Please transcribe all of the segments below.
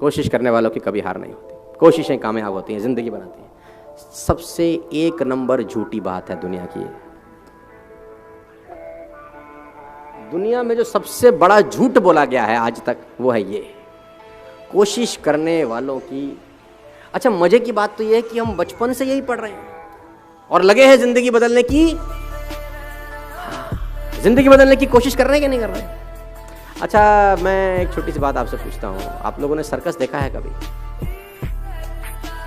कोशिश करने वालों की कभी हार नहीं होती, कोशिशें कामयाब होती हैं, जिंदगी बनाती हैं। सबसे एक नंबर झूठी बात है दुनिया की, दुनिया में जो सबसे बड़ा झूठ बोला गया है आज तक वो है ये, कोशिश करने वालों की। अच्छा, मजे की बात तो ये है कि हम बचपन से यही पढ़ रहे हैं और लगे हैं जिंदगी बदलने की, जिंदगी बदलने की कोशिश कर रहे हैं कि नहीं कर रहे हैं? अच्छा, मैं एक छोटी सी बात आपसे पूछता हूँ, आप लोगों ने सर्कस देखा है कभी?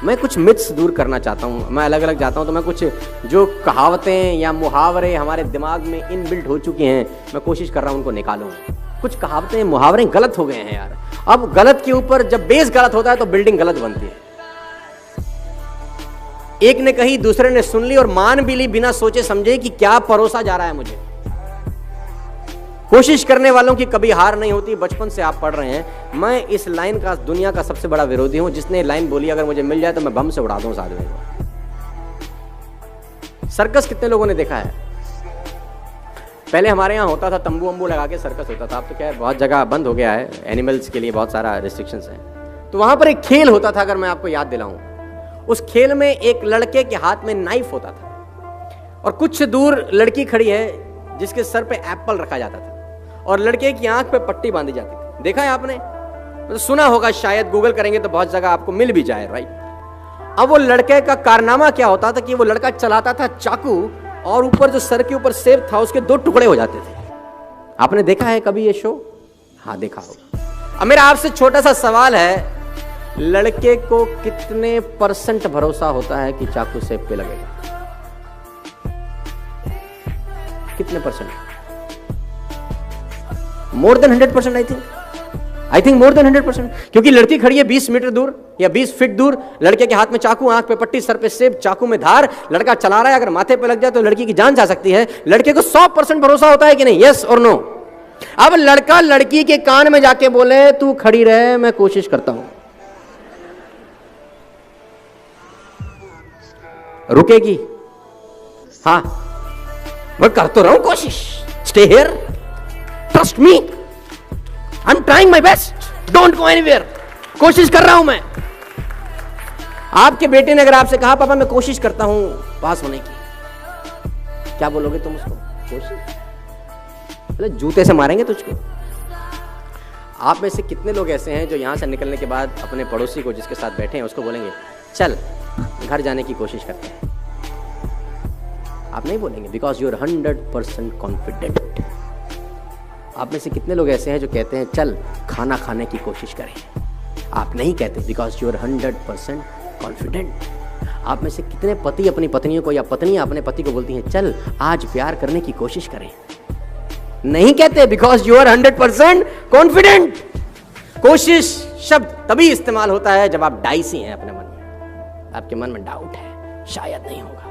मैं कुछ मिथ्स दूर करना चाहता हूँ, मैं अलग अलग जाता हूँ तो मैं कुछ जो कहावतें या मुहावरे हमारे दिमाग में इनबिल्ट हो चुके हैं, मैं कोशिश कर रहा हूँ उनको निकालूं। कुछ कहावतें मुहावरे गलत हो गए हैं यार। अब गलत के ऊपर जब बेस गलत होता है तो बिल्डिंग गलत बनती है। एक ने कही, दूसरे ने सुन ली और मान भी ली बिना सोचे समझे कि क्या परोसा जा रहा है मुझे। कोशिश करने वालों की कभी हार नहीं होती, बचपन से आप पढ़ रहे हैं। मैं इस लाइन का दुनिया का सबसे बड़ा विरोधी हूं, जिसने लाइन बोली अगर मुझे मिल जाए तो मैं बम से उड़ा दूं उस आदमी को। सर्कस कितने लोगों ने देखा है? पहले हमारे यहाँ होता था, तंबू वंबू लगा के सर्कस होता था। अब तो क्या है, बहुत जगह बंद हो गया है, एनिमल्स के लिए बहुत सारा रिस्ट्रिक्शंस है। तो वहां पर एक खेल होता था, अगर मैं आपको याद दिलाऊं, उस खेल में एक लड़के के हाथ में नाइफ होता था और कुछ दूर लड़की खड़ी है जिसके सर पे एप्पल रखा जाता था और लड़के की आंख पे पट्टी बांधी जाती थी। देखा है आपने? तो सुना होगा शायद, गूगल करेंगे तो बहुत जगह आपको मिल भी जाए, राइट। अब वो लड़के का कारनामा क्या होता था कि वो लड़का चलाता था चाकू और ऊपर जो सर के ऊपर सेब था उसके 2 टुकड़े हो जाते थे। आपने देखा है कभी ये शो? हाँ, देखा होगा। अब मेरा आपसे छोटा सा सवाल है, लड़के को कितने % भरोसा होता है कि चाकू सेब पे लगेगा? कितने %? More than 100%। I think more than 100%, क्योंकि लड़की खड़ी है 20 मीटर दूर या 20 फीट दूर, लड़के के हाथ में चाकू, आंख पे पट्टी, सर पे सेब, चाकू में धार, लड़का चला रहा है। अगर माथे पे लग जाए तो लड़की की जान जा सकती है। लड़के को 100% भरोसा होता है कि नहीं? यस और नो? अब लड़का लड़की के कान में जाके बोले, तू खड़ी रहे, मैं कोशिश करता हूं, रुकेगी? हाँ, मैं कर तो रहा हूं कोशिश, stay here, trust me, I am trying my best, don't go anywhere, कोशिश कर रहा हूं मैं। आपके बेटे ने अगर आपसे कहा, पापा मैं कोशिश करता हूं पास होने की, क्या बोलोगे तुम उसको? कोशिश? मतलब जूते से मारेंगे तुझको। आप में से कितने लोग ऐसे हैं जो यहां से निकलने के बाद अपने पड़ोसी को जिसके साथ बैठे हैं उसको बोलेंगे, चल घर जाने की कोशिश करते हैं? आप नहीं बोलेंगे, बिकॉज यू आर 100% कॉन्फिडेंट। आप में से कितने लोग ऐसे हैं जो कहते हैं, चल खाना खाने की कोशिश करें? आप नहीं कहते, बिकॉज यू आर 100% कॉन्फिडेंट। आप में से कितने पति अपनी पत्नियों को या पत्नियां अपने पति को बोलती हैं, चल आज प्यार करने की कोशिश करें? नहीं कहते, बिकॉज यू आर 100% कॉन्फिडेंट। कोशिश शब्द तभी इस्तेमाल होता है जब आप डाइसी हैं अपने मन में, आपके मन में डाउट है, शायद नहीं होगा।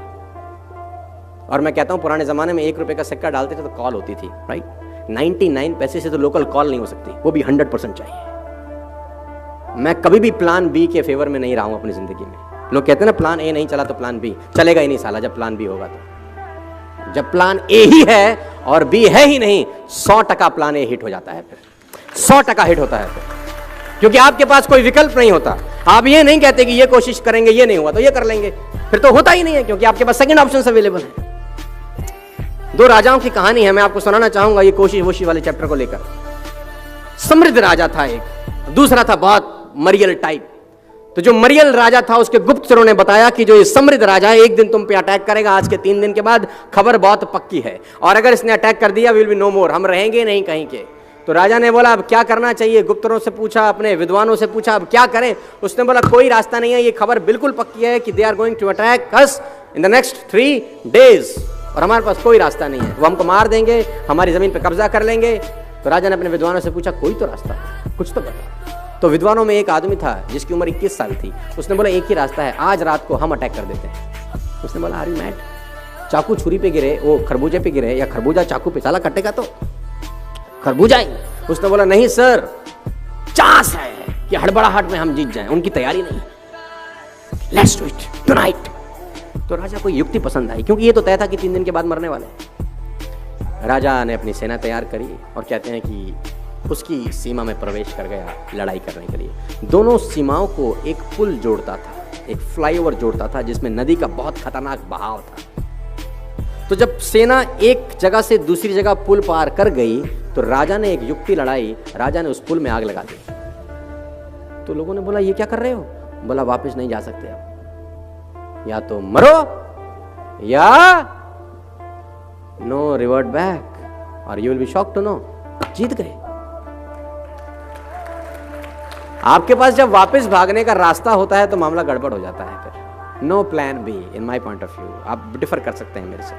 और मैं कहता हूं, पुराने जमाने में 1 रुपए का सिक्का डालते थे तो कॉल होती थी, राइट। 99 पैसे से तो लोकल कॉल नहीं हो सकती, वो भी 100% चाहिए। मैं कभी भी प्लान बी के फेवर में नहीं रहा हूं अपनी जिंदगी में। लोग कहते हैं ना, प्लान ए नहीं चला तो प्लान बी चलेगा ही नहीं साला। जब प्लान बी होगा तो, जब प्लान ए ही है और बी है ही नहीं, 100% प्लान ए हिट हो जाता है, फिर 100% हिट होता है फिर, क्योंकि आपके पास कोई विकल्प नहीं होता। आप ये नहीं कहते कि ये कोशिश करेंगे, ये नहीं हुआ तो ये कर लेंगे, फिर तो होता ही नहीं है, क्योंकि आपके पास सेकंड ऑप्शन अवेलेबल है। 2 राजाओं की कहानी है, मैं आपको सुनाना चाहूंगा ये कोशिश वोशी वाले चैप्टर को लेकर। समृद्ध राजा था एक, दूसरा था बहुत मरियल टाइप। तो जो मरियल राजा था उसके गुप्तचरों ने बताया कि जो ये समृद्ध राजा है एक दिन तुम पे अटैक करेगा, आज के 3 दिन के बाद खबर बहुत पक्की है, और अगर इसने अटैक कर दिया विल बी नो मोर, हम रहेंगे नहीं कहीं के। तो राजा ने बोला अब क्या करना चाहिए? गुप्तचरों से पूछा, अपने विद्वानों से पूछा, अब क्या करें? उसने बोला कोई रास्ता नहीं है, ये खबर बिल्कुल पक्की है कि they are going to attack us in the next 3 days, और हमारे पास कोई रास्ता नहीं है, वो हमको मार देंगे, हमारी जमीन पे कब्जा कर लेंगे। तो राजा ने अपने विद्वानों से पूछा कोई तो रास्ता है, कुछ तो बता। तो विद्वानों में एक आदमी था जिसकी उम्र 21 साल थी। उसने बोला एक ही रास्ता है, आज रात को हम अटैक कर देते हैं। उसने बोला आर यू मैड? चाकू छुरी पे गिरे, वो खरबूजे पे गिरे, या खरबूजा चाकू पे साला कटेगा तो खरबूजा ही। उसने बोला नहीं सर, चांस है कि हड़बड़ाहट में हम जीत जाएं, उनकी तैयारी नहीं, लेट्स डू इट टुनाइट। तो राजा को युक्ति पसंद आई, क्योंकि ये तो तय था कि 3 दिन के बाद मरने वाले। राजा ने अपनी सेना तैयार करी और कहते हैं कि उसकी सीमा में प्रवेश कर गया लड़ाई करने के लिए। दोनों सीमाओं को एक पुल जोड़ता था, एक फ्लाईओवर जोड़ता था जिसमें नदी का बहुत खतरनाक बहाव था। तो जब सेना एक जगह से दूसरी जगह पुल पार कर गई तो राजा ने एक युक्ति लड़ाई, राजा ने उस पुल में आग लगा दी। तो लोगों ने बोला ये क्या कर रहे हो? बोला वापस नहीं जा सकते अब, या तो मरो या नो रिवर्ट बैक और you will be shocked to know. जीत गए। आपके पास जब वापस भागने का रास्ता होता है तो मामला गड़बड़ हो जाता है। फिर no plan B in my point of view. आप डिफर कर सकते हैं मेरे से।